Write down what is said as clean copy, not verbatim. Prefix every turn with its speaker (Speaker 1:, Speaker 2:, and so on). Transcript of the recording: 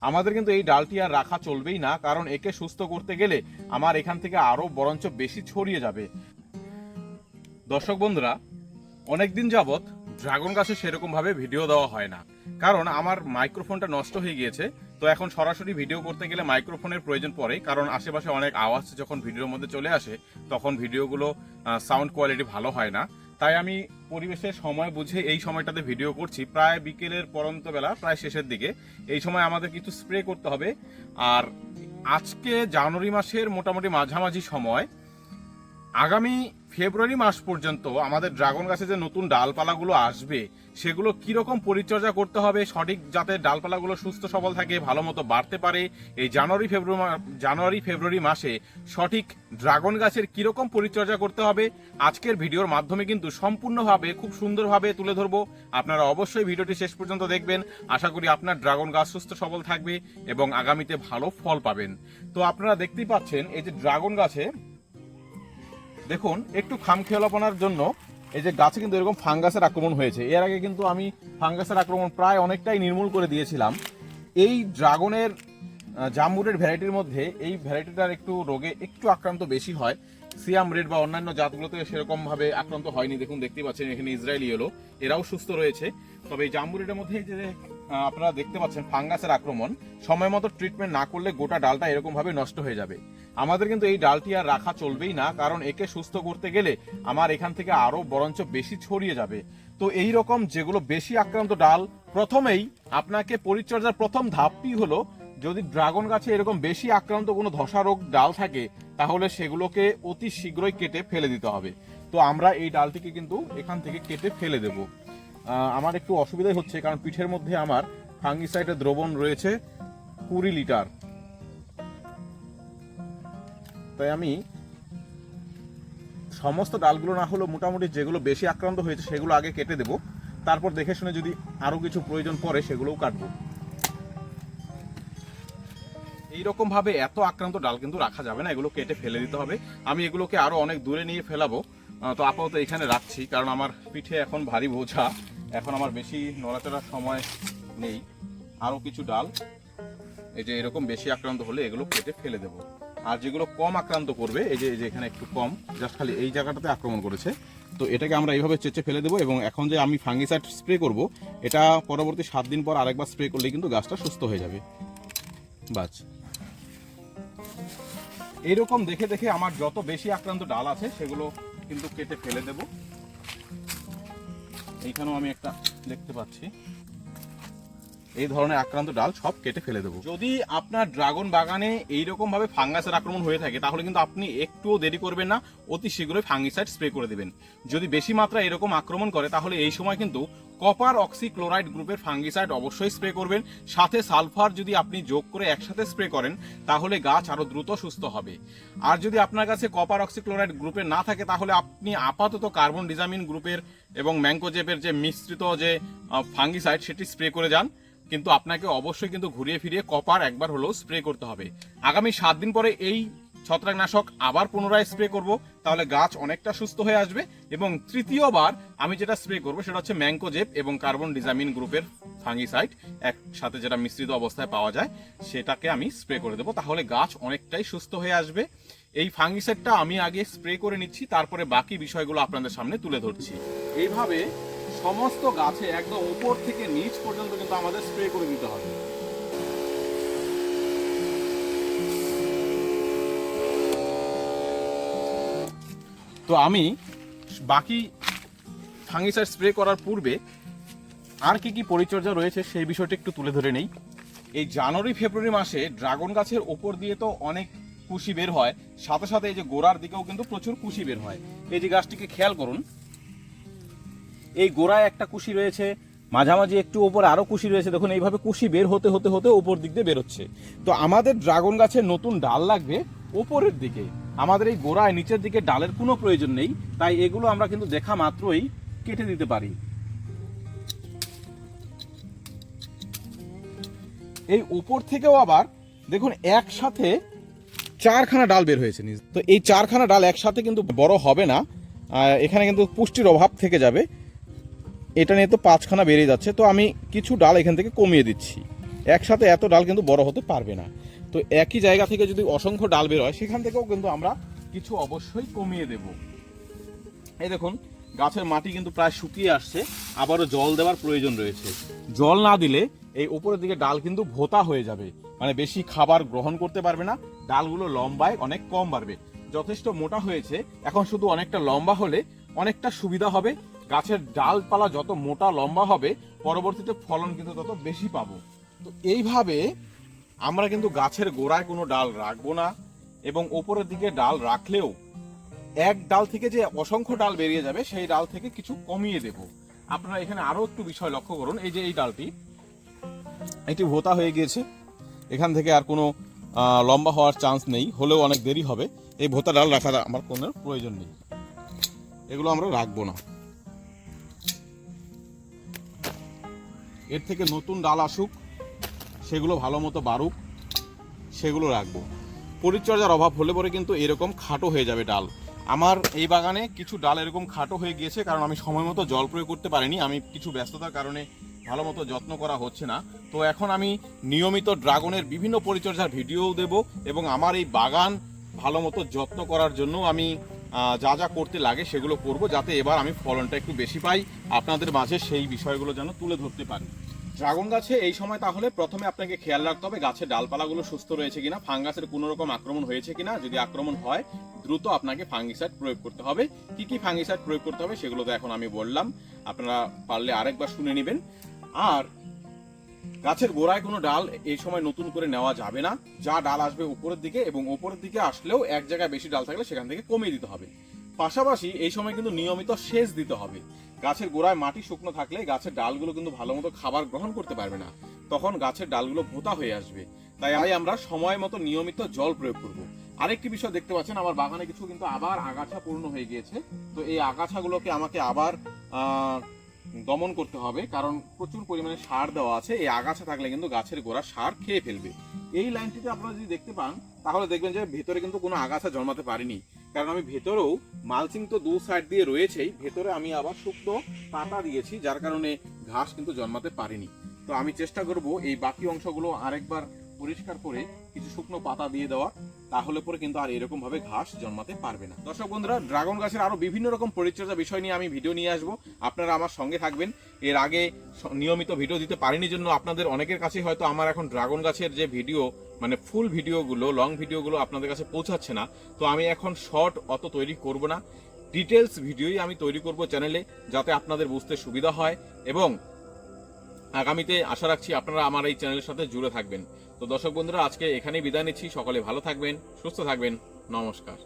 Speaker 1: আমাদের কিন্তু এই ডালটি আর রাখা চলবেই না, কারণ একে সুস্থ করতে গেলে আমার এখান থেকে আরো বরঞ্চ বেশি ছড়িয়ে যাবে। দর্শক বন্ধুরা, অনেকদিন যাবত ড্রাগন গাছে সেরকম ভাবে ভিডিও দেওয়া হয় না, কারণ আমার মাইক্রোফোনটা নষ্ট হয়ে গিয়েছে। তো এখন সরাসরি ভিডিও করতে গেলে মাইক্রোফোনের প্রয়োজন পড়ে, কারণ আশেপাশে অনেক আওয়াজ যখন ভিডিওর মধ্যে চলে আসে তখন ভিডিওগুলো সাউন্ড কোয়ালিটি ভালো হয় না। তাই আমি পরিবেশের সময় বুঝে এই সময়টাতে ভিডিও করছি, প্রায় বিকেলের পরন্ত বেলা, প্রায় শেষের দিকে। এই সময় আমাদের কিছু স্প্রে করতে হবে। আর আজকে জানুয়ারি মাসের মোটামুটি মাঝামাঝি সময়, আগামী ফেব্রুয়ারি মাস পর্যন্ত আমাদের ড্রাগন গাছে যে নতুন ডালপালাগুলো আসবে সেগুলো কিরকম পরিচর্যা করতে হবে সঠিক, যাতে ডালপালাগুলো সুস্থ সবল থাকে, ভালো মতো বাড়তে পারে। এই জানুয়ারি ফেব্রুয়ারি মাসে সঠিক ড্রাগন গাছের কিরকম পরিচর্যা করতে হবে আজকের ভিডিওর মাধ্যমে কিন্তু সম্পূর্ণভাবে খুব সুন্দরভাবে তুলে ধরবো। আপনারা অবশ্যই ভিডিওটি শেষ পর্যন্ত দেখবেন। আশা করি আপনার ড্রাগন গাছ সুস্থ সবল থাকবে এবং আগামীতে ভালো ফল পাবেন। তো আপনারা দেখতেই পাচ্ছেন এই যে ড্রাগন গাছে দেখুন একটু খামখেয়ালাপনার জন্য এই যে গাছে কিন্তু এরকম ফাঙ্গাসের আক্রমণ হয়েছে। এর আগে কিন্তু আমি ফাঙ্গাসের আক্রমণ প্রায় অনেকটাই নির্মূল করে দিয়েছিলাম। এই ড্রাগনের জাম্বুরের ভ্যারাইটির মধ্যে এই ভ্যারাইটিটার একটু রোগে একটু আক্রান্ত বেশি হয়। সিয়াম রেড বা অন্যান্য জাতগুলোতে সেরকম ভাবে আক্রান্ত হয়নি। দেখুন, দেখতেই পাচ্ছেন এখানে ইসরায়েলি ইয়েলো, এরাও সুস্থ রয়েছে। তবে এই জাম্বুরের মধ্যে যে আপনারা দেখতে পাচ্ছেন ফাঙ্গাসের আক্রমণ, সময় মতো ট্রিটমেন্ট না করলে গোটা ডালটা এরকম ভাবে নষ্ট হয়ে যাবে। আমাদের কিন্তু এই ডালটি আর রাখা চলবেই না, কারণ একে সুস্থ করতে গেলে আমার এখান থেকে আরো বরঞ্চ বেশি ছড়িয়ে যাবে। তো এই রকম যেগুলো বেশি আক্রান্ত ডাল, প্রথমেই আপনাকে পরিচর্যার প্রথম ধাপটি হলো, যদি ড্রাগন গাছে এরকম বেশি আক্রান্ত কোনো ধসা রোগ ডাল থাকে তাহলে সেগুলোকে অতি শীঘ্রই কেটে ফেলে দিতে হবে। তো আমরা এই ডালটিকে কিন্তু এখান থেকে কেটে ফেলে দেব। আমার একটু অসুবিধাই হচ্ছে, কারণ পিঠের মধ্যে আমার ফাঙ্গিসাইডের দ্রবণ রয়েছে 20 লিটার। তাই আমি সমস্ত ডালগুলো না হলেও মোটামুটি যেগুলো বেশি আক্রান্ত হয়েছে সেগুলো আগে কেটে দেব, তারপর দেখে শুনে যদি আরো কিছু প্রয়োজন পড়ে সেগুলোও কাটবো। এইরকম ভাবে এত আক্রান্ত ডাল কিন্তু রাখা যাবে না, এগুলো কেটে ফেলে দিতে হবে। আমি এগুলোকে আরো অনেক দূরে নিয়ে ফেলাবো। তো আপাতত এখানে রাখছি, কারণ আমার পিঠে এখন ভারী বোঝা, এখন আমার বেশি নড়াচড়ার সময় নেই। আরো কিছু ডাল এই যে এরকম বেশি আক্রান্ত হলে এগুলো কেটে ফেলে দেবো। আর যেগুলো কম আক্রান্ত করবে, এই যে এখানে একটু কম, জাস্ট খালি এই জায়গাটাতে আক্রমণ করেছে, তো এটাকে আমরা এইভাবে চেঁচে ফেলে দেবো। এবং এখন যে আমি ফাঙ্গিসাইড স্প্রে করব, এটা পরবর্তী 7 দিন পর আরেকবার স্প্রে করলে কিন্তু গাছটা সুস্থ হয়ে যাবে। বাস এইরকম দেখে দেখে আমার যত বেশি আক্রান্ত ডাল আছে সেগুলো কিন্তু কেটে ফেলে দেব। এইখানেও আমি একটা দেখতে পাচ্ছি, এই ধরনের আক্রান্ত ডাল সব কেটে ফেলে দেবো। যদি আপনার ড্রাগন বাগানে এইরকম ভাবে ফাঙ্গাসের আক্রমণ হয়ে থাকে তাহলে কিন্তু আপনি একটুও দেরি করবেন না, অতি শীঘ্রই ফাঙ্গিসাইড স্প্রে করে দেবেন। যদি বেশি মাত্রা এরকম আক্রমণ করে তাহলে এই সময় কিন্তু কপার অক্সিক্লোরাইড গ্রুপের ফাঙ্গিসাইড অবশ্যই স্প্রে করবেন। সাথে সালফার যদি আপনি যোগ করে একসাথে স্প্রে করেন তাহলে গাছ আরো দ্রুত সুস্থ হবে। আর যদি আপনার কাছে কপার অক্সিক্লোরাইড গ্রুপের না থাকে তাহলে আপনি আপাতত কার্বন ডিজামিন গ্রুপের এবং ম্যাঙ্কোজেবের যে মিশ্রিত যে ফাঙ্গিসাইড সেটি স্প্রে করে যান। কিন্তু আপনাকে অবশ্যই কিন্তু ঘুরিয়ে ফিরিয়ে কপার একবার হলেও স্প্রে করতে হবে। আগামী 7 দিন পরে এই ছত্রাকনাশক আবার পুনরায় স্প্রে করব, তাহলে গাছ অনেকটা সুস্থ হয়ে আসবে। এবং তৃতীয়বার আমি যেটা স্প্রে করব সেটা হচ্ছে ম্যাঙ্কোজেব এবং কার্বন ডিজামিন গ্রুপের ফাঙ্গিসাইড একসাথে, যেটা মিশ্রিত অবস্থায় পাওয়া যায়, সেটাকে আমি স্প্রে করে দেবো। তাহলে গাছ অনেকটাই সুস্থ হয়ে আসবে। এই ফাঙ্গিসাইডটা আমি আগে স্প্রে করে নিচ্ছি, তারপরে বাকি বিষয়গুলো আপনাদের সামনে তুলে ধরছি। এইভাবে সমস্ত গাছে একদম উপর থেকে নিচ পর্যন্ত কিন্তু আমাদের স্প্রে করে দিতে হবে। তো আমি বাকি ফাঙ্গিসাইড স্প্রে করার পূর্বে আর কি পরিচর্যা রয়েছে সেই বিষয়টা একটু তুলে ধরে নেই। এই জানুয়ারি ফেব্রুয়ারি মাসে ড্রাগন গাছের ওপর দিয়ে তো অনেক কুশি বের হয়, সাথে সাথে এই যে গোড়ার দিকেও কিন্তু প্রচুর কুশি বের হয়। এই যে গাছটিকে খেয়াল করুন, এই গোড়ায় একটা কুশি রয়েছে, মাঝামাঝি একটু ওপরে আরো কুশি রয়েছে। দেখুন এইভাবে কুশি বের হতে হতে হতে উপর দিক দিয়ে বেরোচ্ছে। তো আমাদের ড্রাগন গাছের নতুন ডাল লাগবে ওপরের দিকে, আমাদের এই গোড়ায় নিচের দিকে ডালের কোনো প্রয়োজন নেই। তাই এগুলো আমরা কিন্তু দেখা মাত্রই কেটে দিতে পারি। এই উপর থেকেও আবার দেখুন একসাথে 4খানা ডাল বের হয়েছে। তো এই 4খানা ডাল একসাথে কিন্তু বড় হবে না, এখানে কিন্তু পুষ্টির অভাব থেকে যাবে। এটা নিয়ে তো 5খানা বেরিয়ে যাচ্ছে, তো আমি কিছু ডাল এখান থেকে কমিয়ে দিচ্ছি। একসাথে এত ডাল কিন্তু বড় হতে পারবে না। তো একই জায়গা থেকে যদি অসংখ্য ডাল বের হয় সেখান থেকেও কিন্তু আমরা কিছু অবশ্যই কমিয়ে দেব। এই দেখুন গাছের মাটি কিন্তু প্রায় শুকিয়ে আসছে, আবারও জল দেওয়ার প্রয়োজন রয়েছে। জল না দিলে এই উপরের দিকে ডাল কিন্তু ভোতা হয়ে যাবে, মানে বেশি খাবার গ্রহণ করতে পারবে না, ডালগুলো লম্বায় অনেক কম বাড়বে। যথেষ্ট মোটা হয়েছে, এখন শুধু অনেকটা লম্বা হলে অনেকটা সুবিধা হবে। গাছের ডালপালা যত মোটা লম্বা হবে পরবর্তীতে ফলন কিন্তু তত বেশি পাবো। তো এইভাবে আমরা কিন্তু গাছের গোড়ায় কোনো ডাল রাখবো না, এবং ওপরের দিকে ডাল রাখলেও এক ডাল থেকে যে অসংখ্য ডাল বেরিয়ে যাবে সেই ডাল থেকে কিছু কমিয়ে দেব। আপনারা এখানে আরো একটু বিষয় লক্ষ্য করুন, এই যে এই ডালটি এটি ভোতা হয়ে গিয়েছে, এখান থেকে আর কোনো লম্বা হওয়ার চান্স নেই, হলেও অনেক দেরি হবে। এই ভোতা ডাল রাখার আমার কোনো প্রয়োজন নেই, এগুলো আমরা রাখবো না। এর থেকে নতুন ডাল আসুক, সেগুলো ভালো মতো বাড়ুক, সেগুলো রাখবো। পরিচর্যার অভাব হলে পরে কিন্তু এরকম খাটো হয়ে যাবে ডাল। আমার এই বাগানে কিছু ডাল এরকম খাটো হয়ে গিয়েছে, কারণ আমি সময় মতো জল প্রয়োগ করতে পারিনি, আমি কিছু ব্যস্ততার কারণে ভালো মতো যত্ন করা হচ্ছে না। তো এখন আমি নিয়মিত ড্রাগনের বিভিন্ন পরিচর্যার ভিডিও দেব, এবং আমার এই বাগান ভালো মতো যত্ন করার জন্য আমি যা যা করতে লাগে সেগুলো করব, যাতে এবার আমি ফলনটা একটু বেশি পাই, আপনাদের মাঝে সেই বিষয়গুলো যেন তুলে ধরতে পারি। ড্রাগন গাছে এই সময় তাহলে প্রথমে আপনাকে খেয়াল রাখতে হবে গাছের ডালপালাগুলো সুস্থ রয়েছে কিনা, ফাঙ্গাসের কোনো রকম আক্রমণ হয়েছে কিনা। যদি আক্রমণ হয় দ্রুত আপনাকে ফাঙ্গিসাইড প্রয়োগ করতে হবে। কি কি ফাঙ্গিসাইড প্রয়োগ করতে হবে সেগুলো তো এখন আমি বললাম, আপনারা পারলে আরেকবার শুনে নেবেন। আর গাছের গোড়ায় কোনো ডাল এই সময় নতুন করে নেওয়া যাবে না, যা ডাল আসবে উপরের দিকে, এবং উপরের দিকে আসলেও এক জায়গায় বেশি ডাল থাকলে সেখান থেকে কমিয়ে দিতে হবে। পাশাপাশি এই সময় কিন্তু নিয়মিত সেচ দিতে হবে। গাছের গোড়ায় মাটি শুকনো থাকলে গাছের ডালগুলো কিন্তু ভালো মতো খাবার গ্রহণ করতে পারবে না, তখন গাছের ডালগুলো ভোতা হয়ে আসবে। তাই আমরা সময় মতো নিয়মিত জল প্রয়োগ করব। আরেকটি বিষয় দেখতে পাচ্ছেন, আমার বাগানে কিছু কিন্তু আবার আগাছা পূর্ণ হয়ে গিয়েছে। তো এই আগাছাগুলোকে আমাকে আবার দমন করতে হবে, কারণ প্রচুর পরিমাণে সার দেওয়া আছে। এই আগাছা থাকলে কিন্তু গাছের গোড়া সার খেয়ে ফেলবে। এই লাইনটিতে আপনারা যদি দেখতে পান তাহলে দেখবেন যে ভেতরে কিন্তু কোনো আগাছা জন্মাতে পারেনি, কারণ আমি ভেতরেও মালচিং তো দু সাইড দিয়ে রয়েছেই, ভেতরে আমি আবার শুকনো পাতা দিয়েছি, যার কারণে ঘাস কিন্তু জন্মাতে পারেনি। তো আমি চেষ্টা করব এই বাকি অংশগুলো আরেকবার পরিষ্কার করে কিছু শুকনো পাতা দিয়ে দেওয়া, তাহলে পরে কিন্তু আর এরকম ভাবে ঘাস জন্মাতে পারবে না। দর্শক বন্ধুরা, ড্রাগন গাছের আরো বিভিন্ন রকম পরিচর্যা বিষয় নিয়ে আমি ভিডিও নিয়ে আসবো, আপনারা আমার সঙ্গে থাকবেন। এর আগে নিয়মিত ভিডিও দিতে পারিনি জন্য আপনাদের অনেকের কাছে হয়তো আমার এখন ড্রাগন গাছের যে ভিডিও, মানে ফুল ভিডিওগুলো, লং ভিডিওগুলো আপনাদের কাছে পৌঁছাচ্ছে না। তো আমি এখন শর্ট অত তৈরি করব না, ডিটেলস ভিডিওই আমি তৈরি করব চ্যানেলে, যাতে আপনাদের বুঝতে সুবিধা হয়, এবং আগামীতে আশা রাখছি আপনারা আমার এই চ্যানেলের সাথে জুড়ে থাকবেন। তো দর্শক বন্ধুরা, আজকে এখানেই বিদায় নিচ্ছি। সকলে ভালো থাকবেন, সুস্থ থাকবেন, নমস্কার।